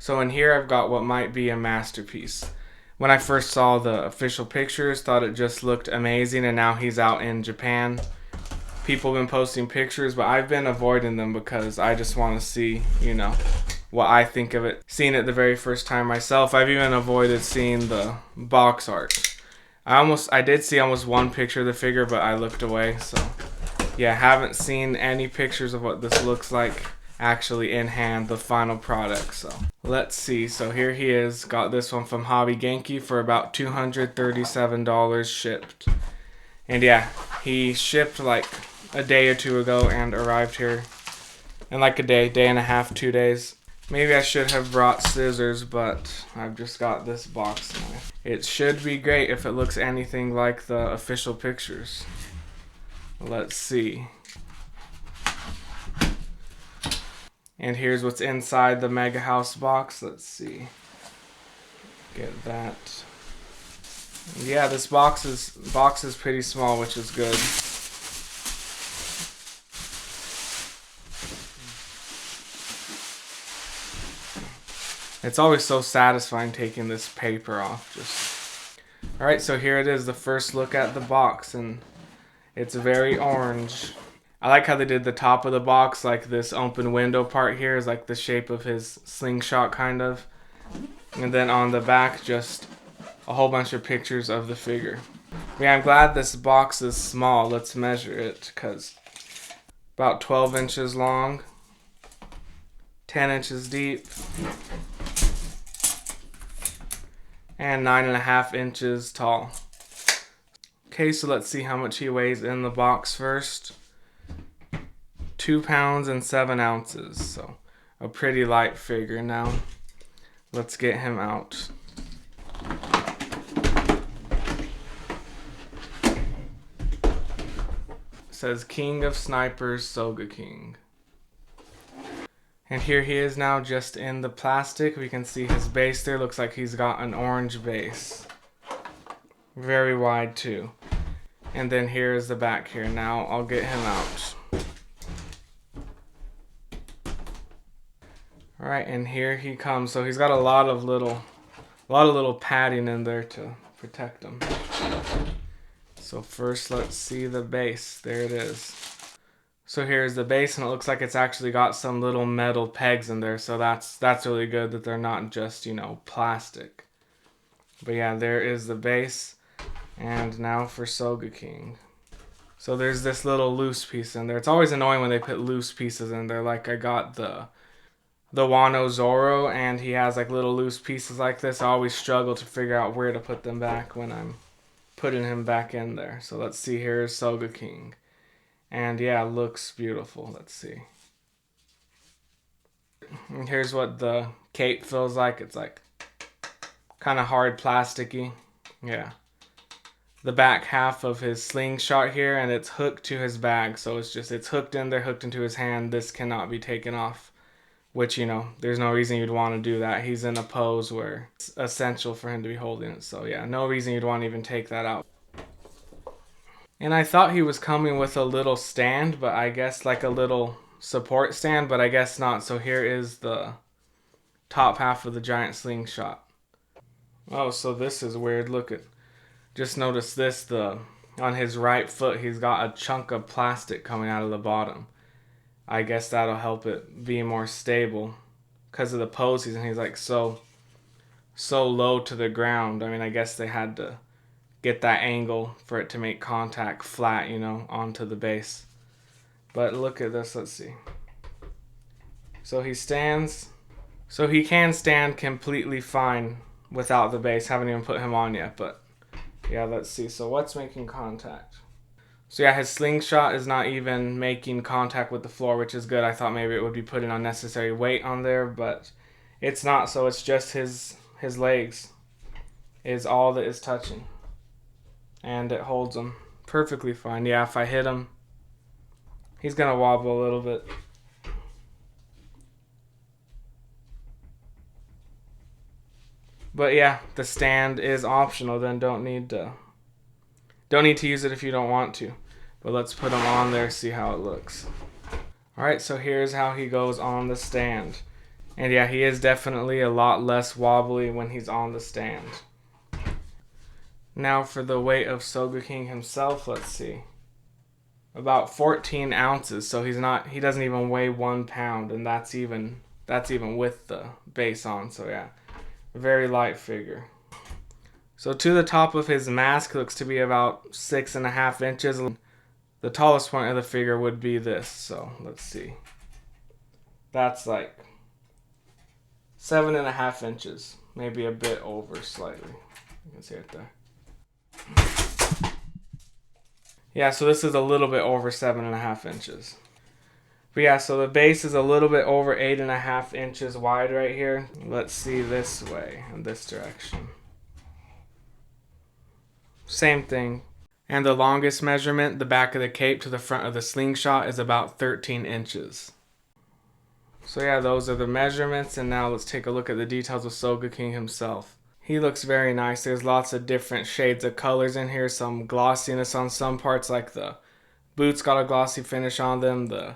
So in here I've got what might be a masterpiece. When I first saw the official pictures, thought it just looked amazing, and now he's out in Japan. People have been posting pictures, but I've been avoiding them because I just want to see, what I think of it. Seeing it the very first time myself, I've even avoided seeing the box art. I did see almost one picture of the figure, but I looked away, so yeah, haven't seen any pictures of what this looks like actually in hand, the final product. So let's see. So here he is. Got this one from Hobby Genki for about $237 shipped. And yeah, he shipped like a day or two ago and arrived here in like a day and a half, 2 days. Maybe I should have brought scissors, but I've just got this box knife. It should be great if it looks anything like the official pictures. Let's see. And here's what's inside the Mega House box. Let's see. Get that. Yeah, this box is pretty small, which is good. It's always so satisfying taking this paper off. Alright, so here it is, the first look at the box, and it's very orange. I like how they did the top of the box, like this open window part here is like the shape of his slingshot kind of. And then on the back, just a whole bunch of pictures of the figure. Yeah, I'm glad this box is small. Let's measure it, because about 12 inches long, 10 inches deep, and 9.5 inches tall. Okay, so let's see how much he weighs in the box first. 2 pounds and 7 ounces, so a pretty light figure. Now let's get him out. It says King of Snipers, Sogeking. And here he is now, just in the plastic. We can see his base there. Looks like he's got an orange base. Very wide too. And then here is the back here. Now I'll get him out. Alright, and here he comes. So he's got a lot of little padding in there to protect him. So first let's see the base. There it is. So here's the base, and it looks like it's actually got some little metal pegs in there, so that's really good that they're not just, plastic. But yeah, there is the base. And now for Sogeking. So there's this little loose piece in there. It's always annoying when they put loose pieces in there. Like I got the Wano Zoro, and he has like little loose pieces like this. I always struggle to figure out where to put them back when I'm putting him back in there. So let's see, here's Sogeking. And yeah, looks beautiful. Let's see. And here's what the cape feels like. It's like kind of hard plasticky. Yeah. The back half of his slingshot here, and it's hooked to his bag. So it's hooked in there, hooked into his hand. This cannot be taken off. Which, there's no reason you'd want to do that. He's in a pose where it's essential for him to be holding it. So yeah, no reason you'd want to even take that out. And I thought he was coming with a little stand, but I guess like a little support stand, but I guess not. So here is the top half of the giant slingshot. Oh, so this is weird. Just notice this, on his right foot, he's got a chunk of plastic coming out of the bottom. I guess that'll help it be more stable because of the pose he's in. He's like so low to the ground. I mean, I guess they had to get that angle for it to make contact flat, onto the base. But look at this, let's see. So he stands, so he can stand completely fine without the base. Haven't even put him on yet, but yeah, let's see. So what's making contact? So yeah, his slingshot is not even making contact with the floor, which is good. I thought maybe it would be putting unnecessary weight on there, but it's not. So it's just his legs is all that is touching. And it holds him perfectly fine. Yeah, if I hit him, he's going to wobble a little bit. But yeah, the stand is optional. Then don't need to use it if you don't want to. But let's put him on there, see how it looks. Alright, so here's how he goes on the stand. And yeah, he is definitely a lot less wobbly when he's on the stand. Now for the weight of Sogeking himself, let's see. About 14 ounces, so he doesn't even weigh 1 pound, and that's even with the base on, so yeah. Very light figure. So to the top of his mask looks to be about 6.5 inches. The tallest point of the figure would be this, so let's see. That's like 7.5 inches, maybe a bit over slightly. You can see it there. Yeah, so this is a little bit over 7.5 inches. But yeah, so the base is a little bit over 8.5 inches wide right here. Let's see this way, in this direction. Same thing. And the longest measurement, the back of the cape to the front of the slingshot, is about 13 inches. So yeah, those are the measurements, and now let's take a look at the details of Sogeking himself. He looks very nice. There's lots of different shades of colors in here, some glossiness on some parts, like the boots got a glossy finish on them, the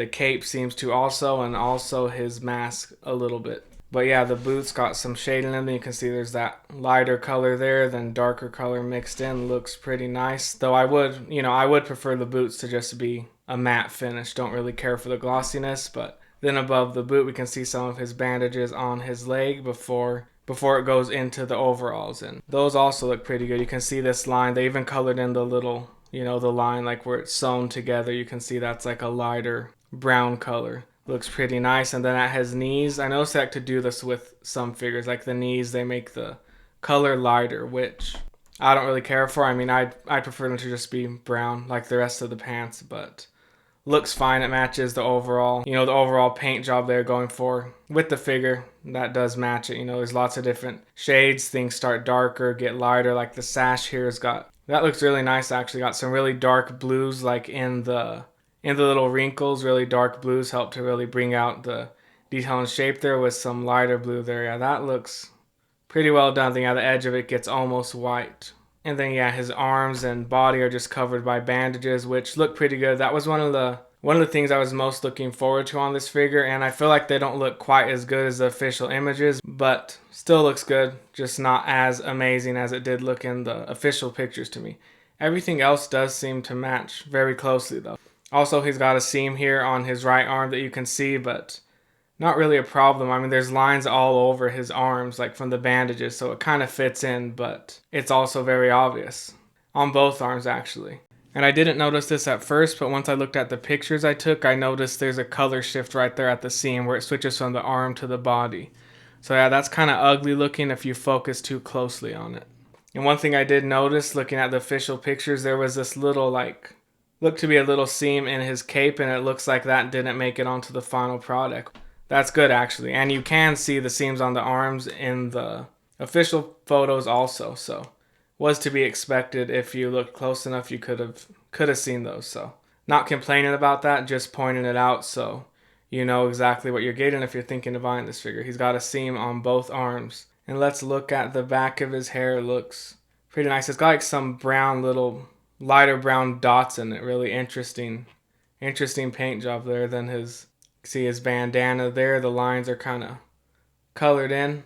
cape seems to also, and also his mask a little bit. But yeah, the boots got some shade in them. You can see there's that lighter color there, then darker color mixed in. Looks pretty nice. Though I would prefer the boots to just be a matte finish. Don't really care for the glossiness. But then above the boot, we can see some of his bandages on his leg before it goes into the overalls. And those also look pretty good. You can see this line. They even colored in the little, the line like where it's sewn together. You can see that's like a lighter brown color. Looks pretty nice. And then at his knees, I noticed I could do this with some figures, like the knees, they make the color lighter, which I don't really care for. I mean, I prefer them to just be brown like the rest of the pants, but looks fine. It matches the overall, the overall paint job they're going for with the figure. That does match it. There's lots of different shades. Things start darker, get lighter, like the sash here has got, that looks really nice actually. Got some really dark blues like in the little wrinkles. Really dark blues help to really bring out the detail and shape there, with some lighter blue there. Yeah, that looks pretty well done. The edge of it gets almost white. And then yeah, his arms and body are just covered by bandages, which look pretty good. That was one of the things I was most looking forward to on this figure, and I feel like they don't look quite as good as the official images, but still looks good, just not as amazing as it did look in the official pictures to me. Everything else does seem to match very closely though. Also, he's got a seam here on his right arm that you can see, but not really a problem. I mean, there's lines all over his arms, like from the bandages, so it kind of fits in, but it's also very obvious. On both arms, actually. And I didn't notice this at first, but once I looked at the pictures I took, I noticed there's a color shift right there at the seam where it switches from the arm to the body. So yeah, that's kind of ugly looking if you focus too closely on it. And one thing I did notice looking at the official pictures, there was this little looked to be a little seam in his cape, and it looks like that didn't make it onto the final product. That's good actually. And you can see the seams on the arms in the official photos also, so was to be expected. If you looked close enough, you could have seen those. So not complaining about that, just pointing it out so you know exactly what you're getting if you're thinking of buying this figure. He's got a seam on both arms. And let's look at the back of his hair. It looks pretty nice. It's got like some brown, little lighter brown dots in it. Really interesting paint job there. Then see his bandana there, the lines are kind of colored in.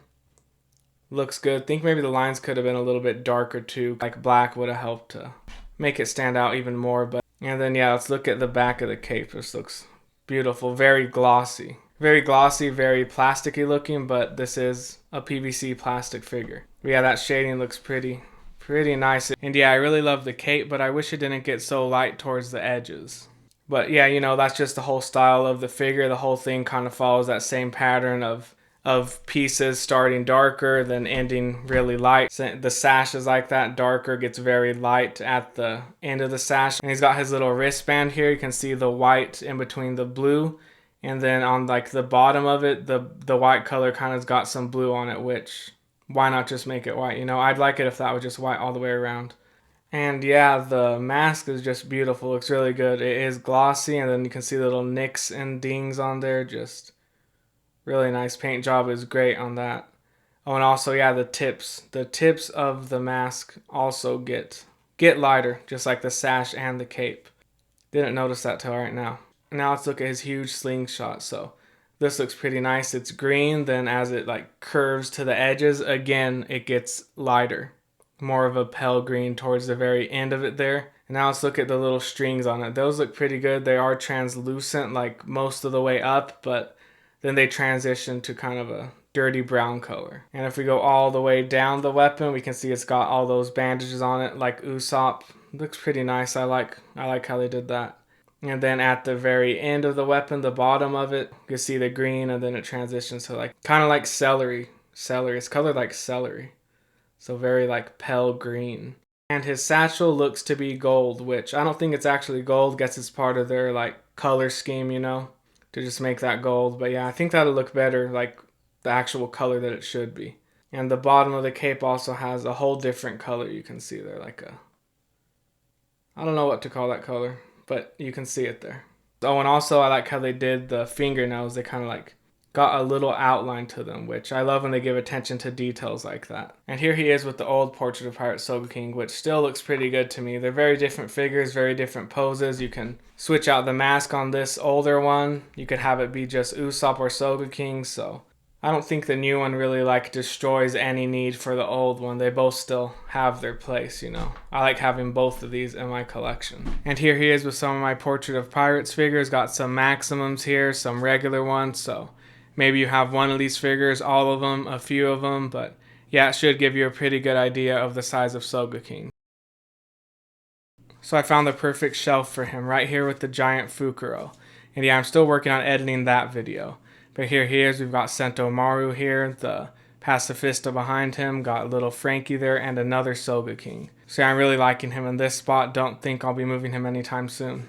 Looks good. Think maybe the lines could have been a little bit darker too, like black would have helped to make it stand out even more. But and then yeah, let's look at the back of the cape. This looks beautiful. Very glossy, very plasticky looking, but this is a PVC plastic figure. But yeah, that shading looks pretty nice. And yeah, I really love the cape, but I wish it didn't get so light towards the edges. But yeah, that's just the whole style of the figure. The whole thing kind of follows that same pattern of pieces starting darker, then ending really light. The sash is like that, darker, gets very light at the end of the sash. And he's got his little wristband here. You can see the white in between the blue. And then on like the bottom of it, the white color kind of got some blue on it, which why not just make it white? I'd like it if that was just white all the way around. And yeah, the mask is just beautiful. Looks really good. It is glossy, and then you can see little nicks and dings on there. Just really nice. Paint job is great on that. Oh, and also, yeah, the tips of the mask also get lighter, just like the sash and the cape. Didn't notice that till right now. Now let's look at his huge slingshot. So This looks pretty nice. It's green, then as it like curves to the edges, again, it gets lighter. More of a pale green towards the very end of it there. And now let's look at the little strings on it. Those look pretty good. They are translucent like most of the way up, but then they transition to kind of a dirty brown color. And if we go all the way down the weapon, we can see it's got all those bandages on it like Usopp. Looks pretty nice. I like how they did that. And then at the very end of the weapon, the bottom of it, you can see the green, and then it transitions to like kind of like celery. It's colored like celery. So very like pale green. And his satchel looks to be gold, which I don't think it's actually gold. Guess it's part of their like color scheme, you know, to just make that gold. But yeah, I think that'll look better, like the actual color that it should be. And the bottom of the cape also has a whole different color. You can see there, like a, I don't know what to call that color, but you can see it there. Oh, and also I like how they did the fingernails. They kind of like got a little outline to them, which I love when they give attention to details like that. And here he is with the old Portrait of Pirate Sogeking, which still looks pretty good to me. They're very different figures, very different poses. You can switch out the mask on this older one. You could have it be just Usopp or Sogeking, so I don't think the new one really like destroys any need for the old one. They both still have their place, you know. I like having both of these in my collection. And here he is with some of my Portrait of Pirates figures. Got some Maximums here, some regular ones, so maybe you have one of these figures, all of them, a few of them, but yeah, it should give you a pretty good idea of the size of Sogeking. So I found the perfect shelf for him right here with the giant Fukuro. And yeah, I'm still working on editing that video. But here he is. We've got Sentomaru here, the Pacifista behind him, got little Frankie there, and another Sogeking. So yeah, I'm really liking him in this spot. Don't think I'll be moving him anytime soon.